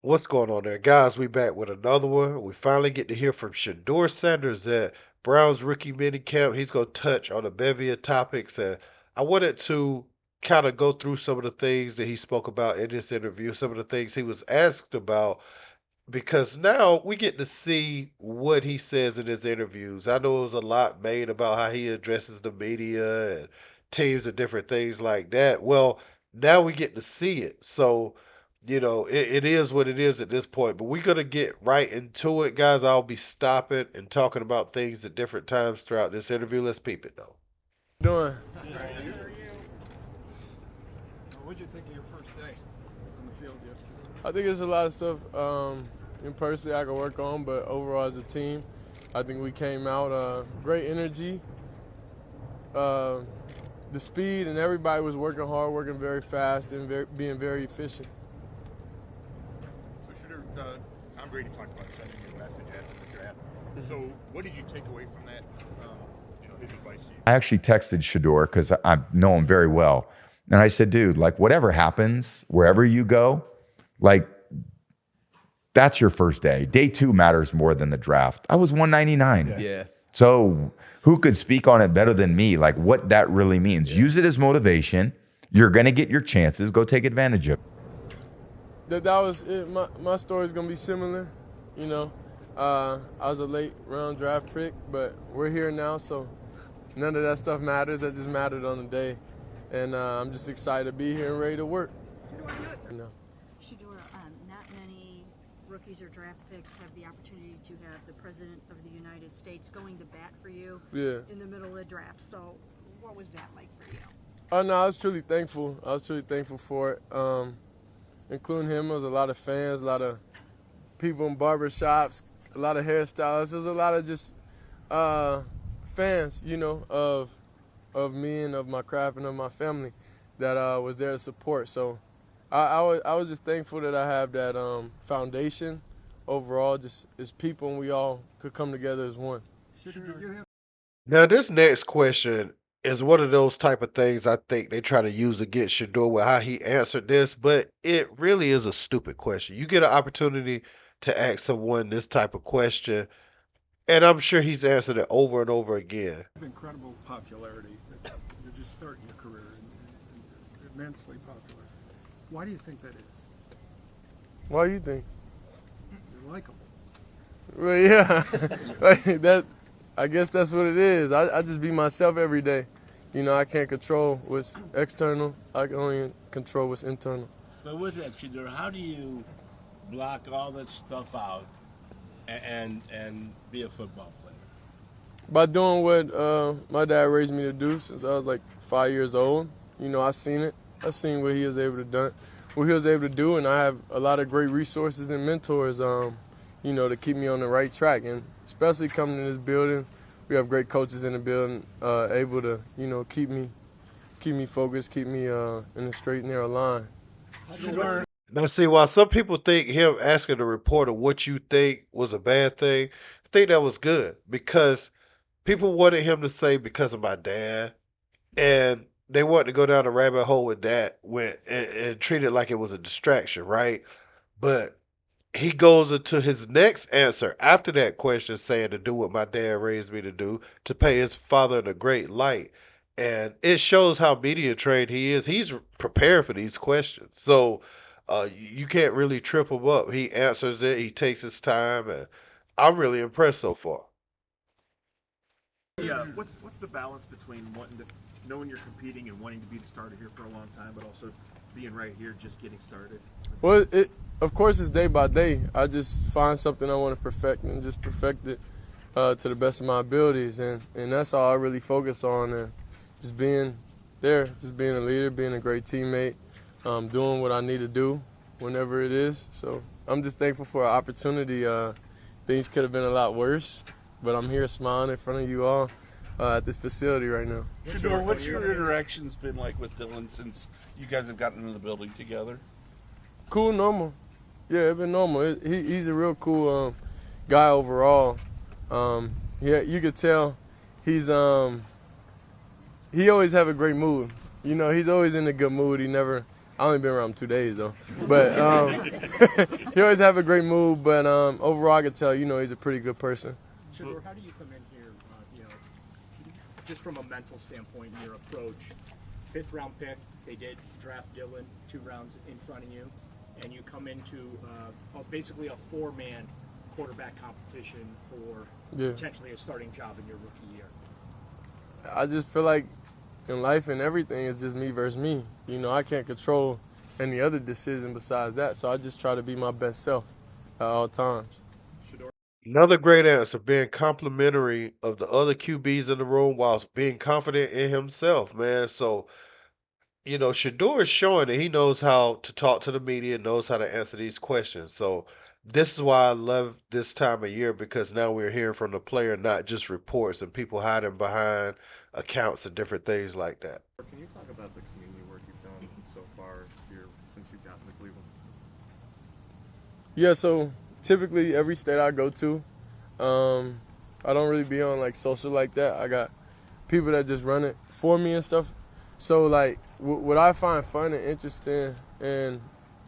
What's going on there, guys? We back with another one. We finally get to hear from Shedeur Sanders at Brown's rookie minicamp. He's going to touch on a bevy of topics, and I wanted to kind of go through some of the things that he spoke about in this interview, some of the things he was asked about, because now we get to see what he says in his interviews. I know it was a lot made about how he addresses the media and teams and different things like that. Well, now we get to see it. So, it is what it is at this point. But we're going to get right into it, guys. I'll be stopping and talking about things at different times throughout this interview. Let's peep it, though. Doing? What did you think of your first day on the field yesterday? I think there's a lot of stuff in personally I can work on, but overall as a team, I think we came out great energy. The speed and everybody was working hard, working very fast, and being very efficient. So Tom Brady talked about sending you a message after the draft. So what did you take away from that? His advice to you. I actually texted Shedeur because I know him very well. And I said, dude, like whatever happens, wherever you go, like that's your first day. Day 2 matters more than the draft. I was 199. Yeah. So who could speak on it better than me? Like what that really means. Use it as motivation. You're going to get your chances. Go take advantage of it. That was it. My story is going to be similar. I was a late round draft pick, but we're here now, so none of that stuff matters. That just mattered on the day. And I'm just excited to be here and ready to work. Shedeur, not many rookies or draft picks have the opportunity to have the President of the United States going to bat for you in the middle of the draft. So what was that like for you? Oh, no, I was truly thankful. I was truly thankful for it. Including him, there was a lot of fans, a lot of people in barber shops, a lot of hairstylists. There was a lot of just fans, of me and of my craft and of my family that was there to support. So I was just thankful that I have that foundation overall, just as people, and we all could come together as one. Now, this next question is one of those type of things I think they try to use against Shador with how he answered this, but it really is a stupid question. You get an opportunity to ask someone this type of question, and I'm sure he's answered it over and over again. Incredible popularity. You're just starting your career and immensely popular. Why do you think that is? Why do you think? You're likable. Well, yeah, like that. I guess that's what it is. I just be myself every day. I can't control what's external. I can only control what's internal. But with that, Shedeur, how do you block all that stuff out and be a football player? By doing what my dad raised me to do since I was like 5 years old. I seen it. I seen what he was able to do, and I have a lot of great resources and mentors, to keep me on the right track. And especially coming in this building, we have great coaches in the building, able to, keep me focused, keep me in a straight, narrow line. Now, see, while some people think him asking the reporter what you think was a bad thing, I think that was good because people wanted him to say because of my dad, and they wanted to go down the rabbit hole with that and treat it like it was a distraction, right? But he goes into his next answer after that question saying to do what my dad raised me to do, to pay his father in a great light. And it shows how media trained he is. He's prepared for these questions. So you can't really trip him up. He answers it, he takes his time, and I'm really impressed so far. Yeah. What's the balance between knowing you're competing and wanting to be the starter here for a long time, but also being right here, just getting started? Well, of course, it's day by day. I just find something I want to perfect and just perfect it to the best of my abilities, and that's all I really focus on. And just being there, just being a leader, being a great teammate, doing what I need to do whenever it is. So I'm just thankful for an opportunity. Things could have been a lot worse, but I'm here smiling in front of you all at this facility right now. Shedeur, what's your interactions been like with Dillon since you guys have gotten into the building together? Cool, normal. Yeah, it's been normal. He's a real cool guy overall. Yeah, you could tell he always have a great mood. He's always in a good mood. He never I only been around 2 days though, but he always have a great mood. But overall, I can tell he's a pretty good person. Shedeur, how do you come in here, just from a mental standpoint in your approach? 5th round pick, they did draft Dillon 2 rounds in front of you, and you come into basically a 4-man quarterback competition for potentially a starting job in your rookie year. I just feel like in life and everything, it's just me versus me. I can't control any other decision besides that, so I just try to be my best self at all times. Another great answer, being complimentary of the other QBs in the room while being confident in himself, man. So, Shedeur is showing that he knows how to talk to the media, knows how to answer these questions. So, this is why I love this time of year because now we're hearing from the player, not just reports and people hiding behind accounts and different things like that. Can you talk about the community work you've done so far here since you've gotten to Cleveland? Yeah, so typically every state I go to, I don't really be on like social like that. I got people that just run it for me and stuff. So like what I find fun and interesting, and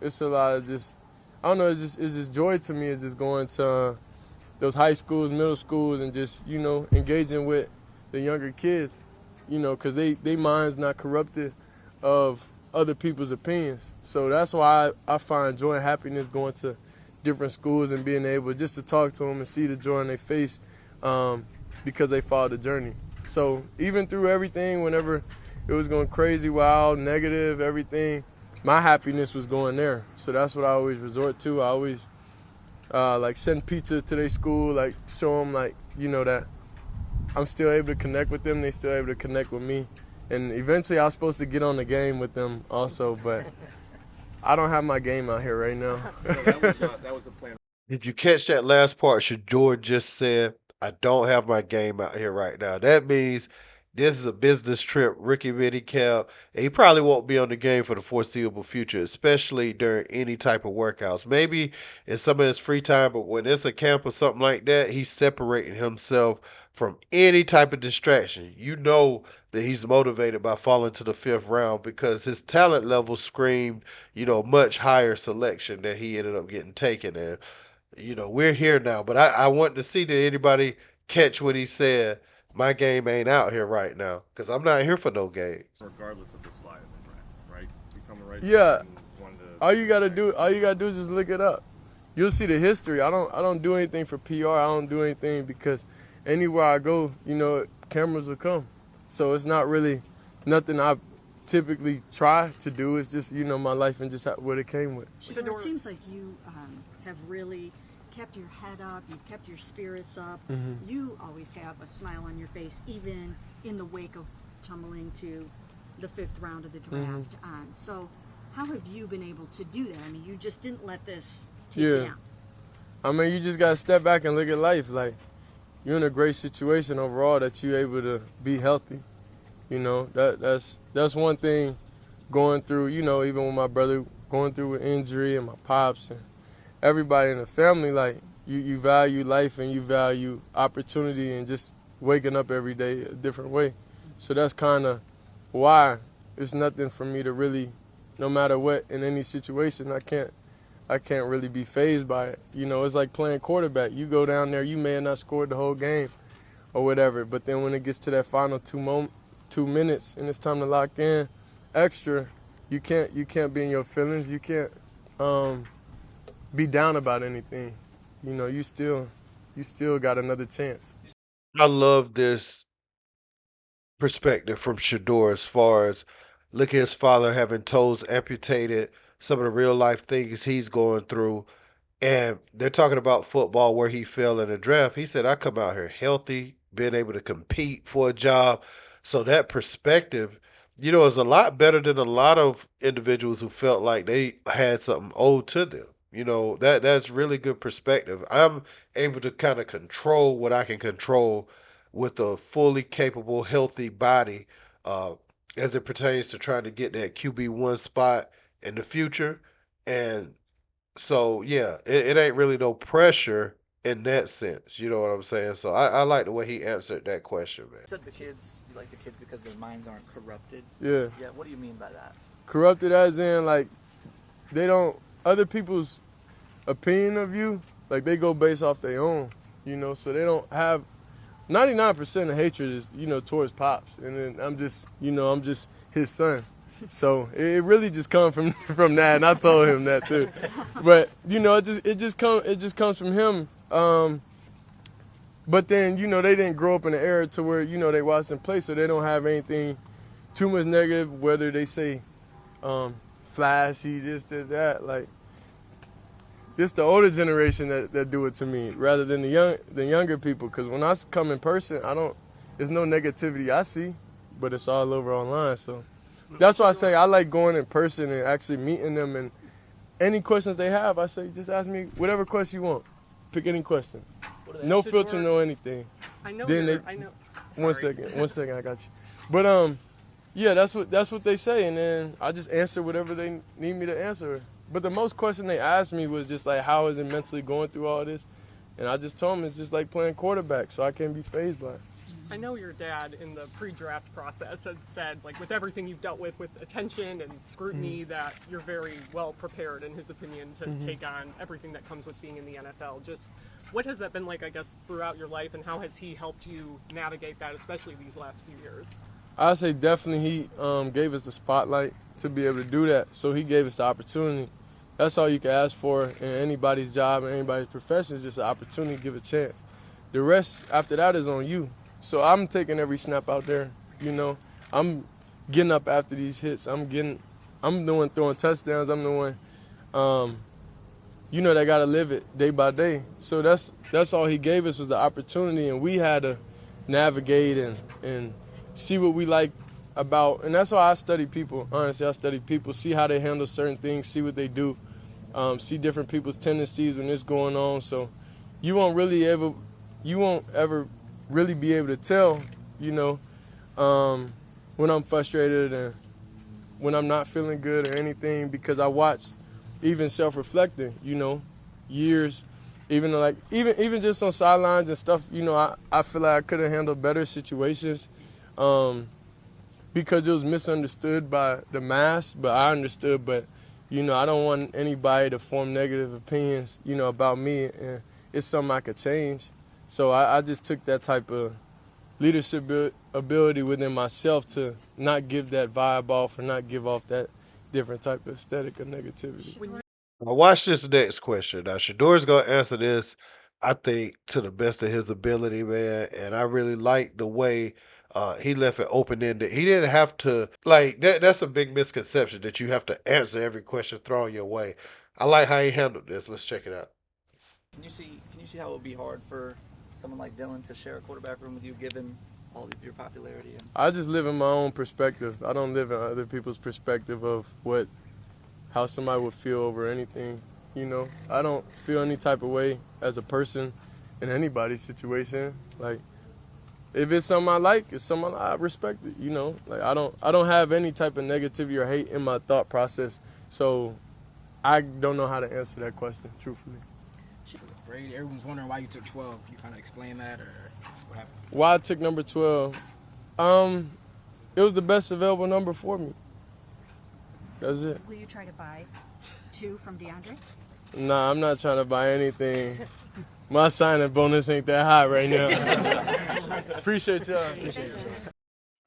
it's a lot of just, I don't know, it's just joy to me. It's just going to those high schools, middle schools, and just engaging with the younger kids, because they minds not corrupted of other people's opinions. So that's why I find joy and happiness going to different schools and being able just to talk to them and see the joy on their face because they followed the journey. So even through everything, whenever it was going crazy, wild, negative, everything, my happiness was going there. So that's what I always resort to. I always send pizza to their school, like show them that I'm still able to connect with them. They still able to connect with me. And eventually I was supposed to get on the game with them also, but I don't have my game out here right now. So that was the plan. Did you catch that last part? Shedeur just said, I don't have my game out here right now. That means this is a business trip, rookie minicamp, and he probably won't be on the game for the foreseeable future, especially during any type of workouts. Maybe in some of his free time, but when it's a camp or something like that, he's separating himself from any type of distraction. You know that he's motivated by falling to the 5th round because his talent level screamed, much higher selection than he ended up getting taken. And we're here now, but I want to see, did anybody catch what he said? My game ain't out here right now because I'm not here for no game. Regardless of the slide in the draft, right? Become a right. Yeah. To... All you gotta do is just look it up. You'll see the history. I don't do anything for PR. I don't do anything because anywhere I go, cameras will come. So it's not really nothing I typically try to do. It's just my life and just what it came with. Shedeur, it seems like you have really kept your head up, you've kept your spirits up. Mm-hmm. You always have a smile on your face, even in the wake of tumbling to the 5th round of the draft. Mm-hmm. So how have you been able to do that? I mean, you just didn't let this take you down. I mean, you just got to step back and look at life. Like, you're in a great situation overall that you're able to be healthy. That's one thing going through, even with my brother going through an injury and my pops and everybody in the family, like you value life and you value opportunity and just waking up every day a different way. So that's kind of why it's nothing for me to really, no matter what, in any situation, I can't really be fazed by it. It's like playing quarterback. You go down there, you may have not scored the whole game or whatever, but then when it gets to that final 2 minutes and it's time to lock in extra, you can't be in your feelings. You can't be down about anything. You still got another chance. I love this perspective from Shedeur as far as look at his father having toes amputated, some of the real life things he's going through. And they're talking about football where he fell in the draft. He said, I come out here healthy, being able to compete for a job. So that perspective, is a lot better than a lot of individuals who felt like they had something owed to them. That's really good perspective. I'm able to kind of control what I can control with a fully capable, healthy body as it pertains to trying to get that QB1 spot in the future. And so, yeah, it ain't really no pressure in that sense. You know what I'm saying? So I like the way he answered that question, man. You said you like the kids because their minds aren't corrupted. Yeah. Yeah, what do you mean by that? Corrupted as in, like, they don't, other people's opinion of you, like, they go based off their own, so they don't have, 99% of hatred is, towards Pops. And then I'm just his son. So it really just comes from from that, and I told him that too. But it just comes from him. But then they didn't grow up in an era to where they watched him play, so they don't have anything too much negative. Whether they say flashy, this, that, like this the older generation that do it to me rather than the younger people. Because when I come in person, there's no negativity I see, but it's all over online. So. That's why I say I like going in person and actually meeting them, and any questions they have, I say just ask me whatever question you want. Pick any question. No filter, no anything. I know. I know. One second, I got you. But yeah, that's what they say, and then I just answer whatever they need me to answer. But the most question they asked me was just like, how is it mentally going through all this? And I just told them it's just like playing quarterback, so I can't be fazed by it. I know your dad in the pre-draft process had said, like, with everything you've dealt with attention and scrutiny, that you're very well prepared, in his opinion, to take on everything that comes with being in the NFL. Just what has that been like, I guess, throughout your life, and how has he helped you navigate that, especially these last few years? I say definitely he gave us the spotlight to be able to do that, so he gave us the opportunity. That's all you can ask for in anybody's job and anybody's profession, is just an opportunity to give a chance. The rest after that is on you. So I'm taking every snap out there, I'm getting up after these hits. I'm throwing touchdowns. I'm doing, they got to live it day by day. So that's all he gave us was the opportunity, and we had to navigate and see what we like about. And that's why I study people. Honestly, I study people, see how they handle certain things, see what they do, see different people's tendencies when it's going on. So you won't ever really be able to tell, when I'm frustrated and when I'm not feeling good or anything, because I watch, even self-reflecting, years, even just on sidelines and stuff, I feel like I could have handled better situations because it was misunderstood by the mass, but I understood. But, I don't want anybody to form negative opinions, about me, and it's something I could change. So I just took that type of leadership ability within myself to not give that vibe off or not give off that different type of aesthetic of negativity. Now watch this next question. Now Shedeur's gonna answer this, I think, to the best of his ability, man. And I really like the way he left it open ended. He didn't have to like that. That's a big misconception that you have to answer every question thrown your way. I like how he handled this. Let's check it out. Can you see how it would be hard for someone like Dillon to share a quarterback room with you, given all of your popularity? I just live in my own perspective. I don't live in other people's perspective of how somebody would feel over anything. I don't feel any type of way as a person in anybody's situation. Like, if it's something I like, it's something I respect it. Like I don't have any type of negativity or hate in my thought process. So I don't know how to answer that question, truthfully. Brady, everyone's wondering why you took 12. Can you kind of explain that, or what happened? Why I took number 12? It was the best available number for me. That's it. Will you try to buy 2 from DeAndre? Nah, I'm not trying to buy anything. My signing bonus ain't that high right now. Appreciate y'all.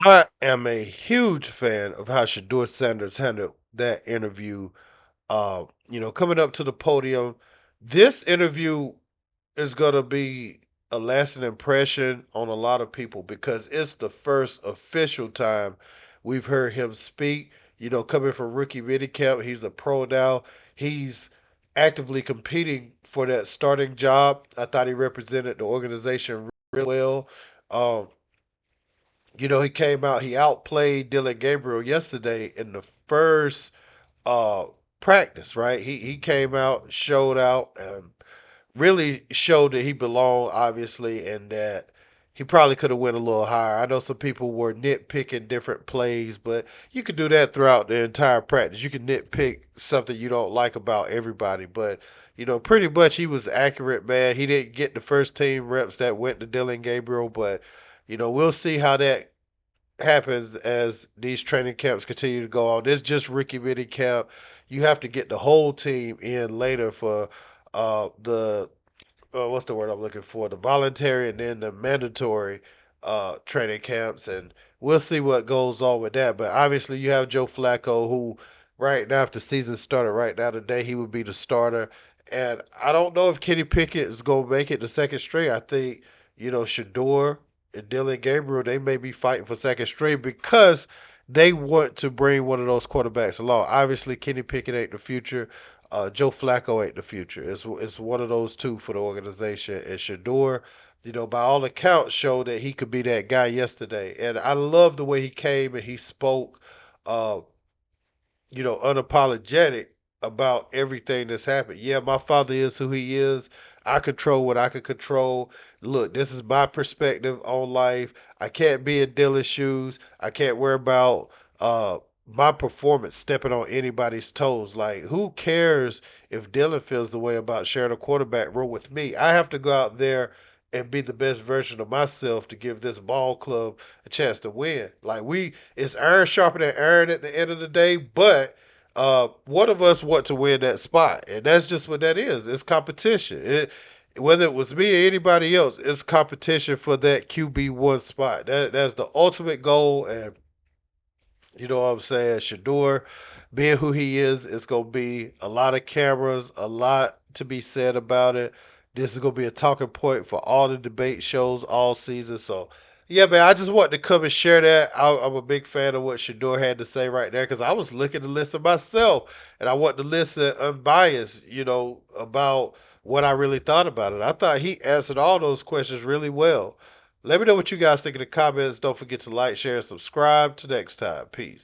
I am a huge fan of how Shedeur Sanders handled that interview. Coming up to the podium, this interview is gonna be a lasting impression on a lot of people because it's the first official time we've heard him speak. Coming from rookie minicamp, he's a pro now. He's actively competing for that starting job. I thought he represented the organization really well. Um, he came out, he outplayed Dillon Gabriel yesterday in the first uh practice, right? He came out, showed out, and really showed that he belonged, obviously, and that he probably could have went a little higher. I know some people were nitpicking different plays, but you could do that throughout the entire practice. You can nitpick something you don't like about everybody, but pretty much he was accurate, man. He didn't get the first team reps that went to Dillon Gabriel, but we'll see how that happens as these training camps continue to go on. This just rookie mini camp. You have to get the whole team in later for the what's the word I'm looking for? The voluntary and then the mandatory training camps, and we'll see what goes on with that. But obviously, you have Joe Flacco, who right now, if the season started right now today, he would be the starter. And I don't know if Kenny Pickett is going to make it the second string. I think Shedeur and Dillon Gabriel, they may be fighting for second string because they want to bring one of those quarterbacks along. Obviously, Kenny Pickett ain't the future. Joe Flacco ain't the future. It's one of those two for the organization. And Shedeur, by all accounts, showed that he could be that guy yesterday. And I love the way he came and he spoke, uh, unapologetic about everything that's happened. Yeah, my father is who he is. I control what I can control. Look, this is my perspective on life. I can't be in Dylan's shoes. I can't worry about my performance stepping on anybody's toes. Like, who cares if Dylan feels the way about sharing a quarterback room with me? I have to go out there and be the best version of myself to give this ball club a chance to win. Like, it's iron sharpening iron at the end of the day, but one of us want to win that spot, and that's just what that is. It's competition. Whether it was me or anybody else, it's competition for that QB1 spot. That's the ultimate goal, and you know what I'm saying? Shador, being who he is, it's going to be a lot of cameras, a lot to be said about it. This is going to be a talking point for all the debate shows all season. So, yeah, man, I just wanted to come and share that. I'm a big fan of what Shador had to say right there because I was looking to listen myself and I want to listen unbiased, about what I really thought about it. I thought he answered all those questions really well. Let me know what you guys think in the comments. Don't forget to like, share, and subscribe. Till next time. Peace.